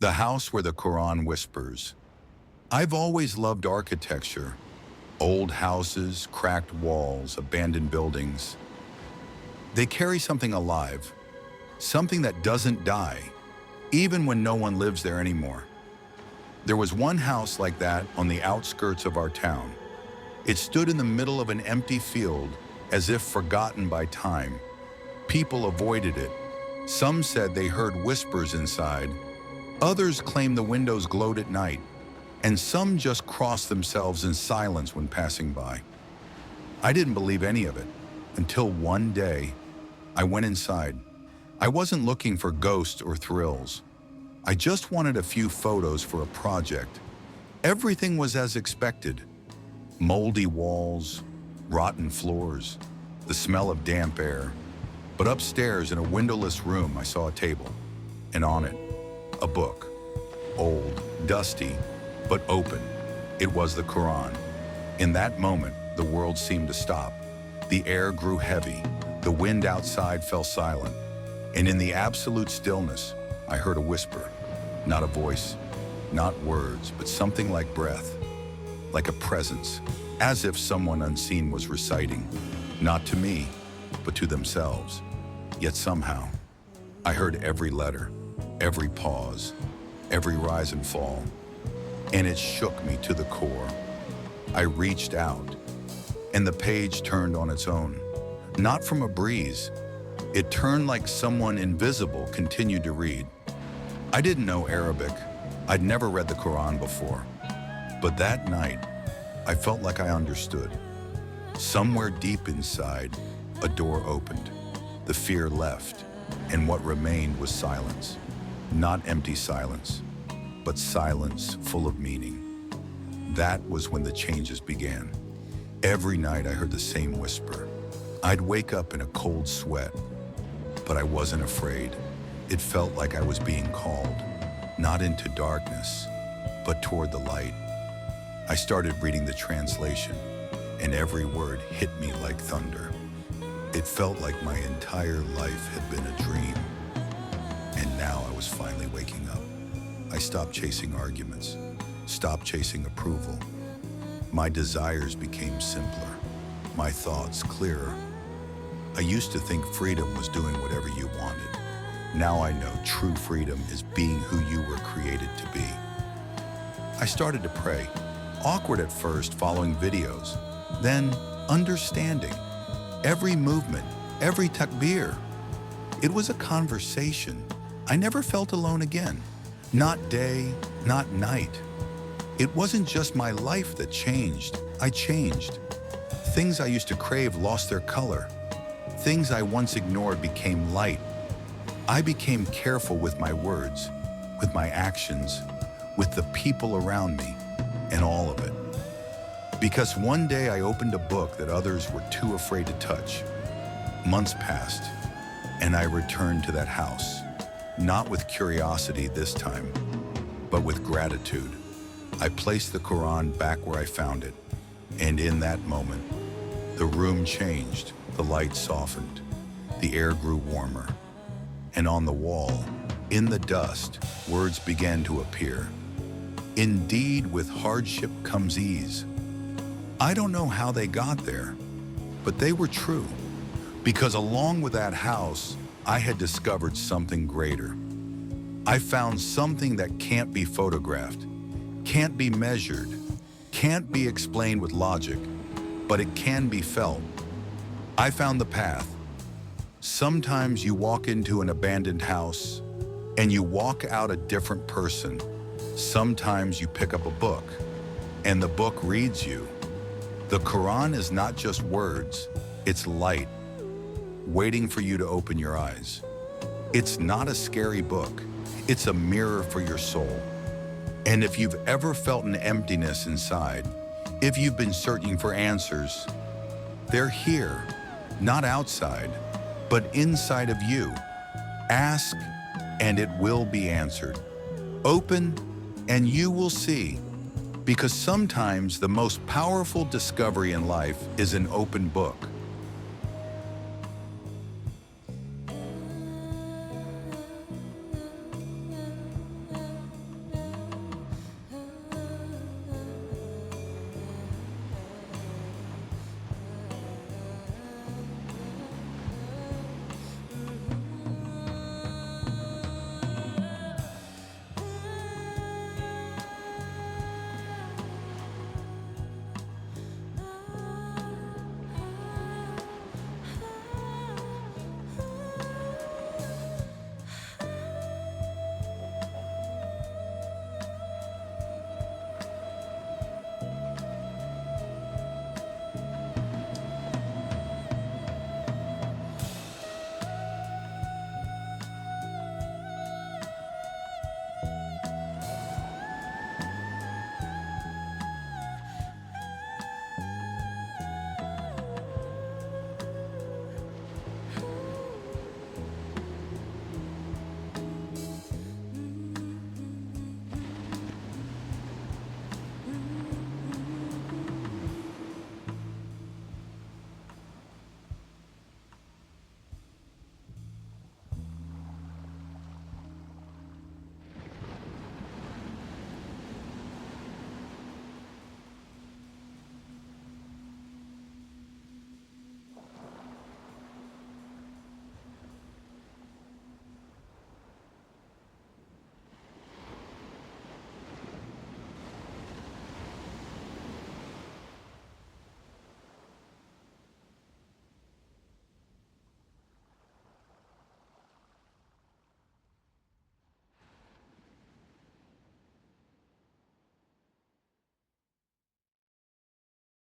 The house where the Quran whispers. I've always loved architecture. Old houses, cracked walls, abandoned buildings. They carry something alive, something that doesn't die, even when no one lives there anymore. There was one house like that on the outskirts of our town. It stood in the middle of an empty field, as if forgotten by time. People avoided it. Some said they heard whispers inside. Others claimed the windows glowed at night, and some just crossed themselves in silence when passing by. I didn't believe any of it, until one day, I went inside. I wasn't looking for ghosts or thrills. I just wanted a few photos for a project. Everything was as expected. Moldy walls, rotten floors, the smell of damp air. But upstairs in a windowless room, I saw a table, and on it, a book. Old, dusty, but open. It was the Quran. In that moment, the world seemed to stop. The air grew heavy. The wind outside fell silent. And in the absolute stillness, I heard a whisper. Not a voice, not words, but something like breath, like a presence, as if someone unseen was reciting, not to me, but to themselves. Yet somehow, I heard every letter, every pause, every rise and fall, and it shook me to the core. I reached out, and the page turned on its own, not from a breeze. It turned like someone invisible continued to read. I didn't know Arabic. I'd never read the Quran before. But that night, I felt like I understood. Somewhere deep inside, a door opened. The fear left, and what remained was silence. Not empty silence, but silence full of meaning. That was when the changes began. Every night I heard the same whisper. I'd wake up in a cold sweat, but I wasn't afraid. It felt like I was being called, not into darkness, but toward the light. I started reading the translation, and every word hit me like thunder. It felt like my entire life had been a dream, and now I was finally waking up. I stopped chasing arguments, stopped chasing approval. My desires became simpler, my thoughts clearer. I used to think freedom was doing whatever you wanted. Now I know true freedom is being who you were created to be. I started to pray, awkward at first, following videos, then understanding. Every movement, every takbir. It was a conversation. I never felt alone again. Not day, not night. It wasn't just my life that changed. I changed. Things I used to crave lost their color. Things I once ignored became light. I became careful with my words, with my actions, with the people around me, and all of it. Because one day I opened a book that others were too afraid to touch. Months passed, and I returned to that house, not with curiosity this time, but with gratitude. I placed the Quran back where I found it, and in that moment, the room changed, the light softened, the air grew warmer, and on the wall, in the dust, words began to appear. Indeed, with hardship comes ease. I don't know how they got there, but they were true, because along with that house, I had discovered something greater. I found something that can't be photographed, can't be measured, can't be explained with logic, but it can be felt. I found the path. Sometimes you walk into an abandoned house and you walk out a different person. Sometimes you pick up a book and the book reads you. The Quran is not just words, it's light, waiting for you to open your eyes. It's not a scary book, it's a mirror for your soul. And if you've ever felt an emptiness inside, if you've been searching for answers, they're here, not outside, but inside of you. Ask, and it will be answered. Open, and you will see. Because sometimes the most powerful discovery in life is an open book.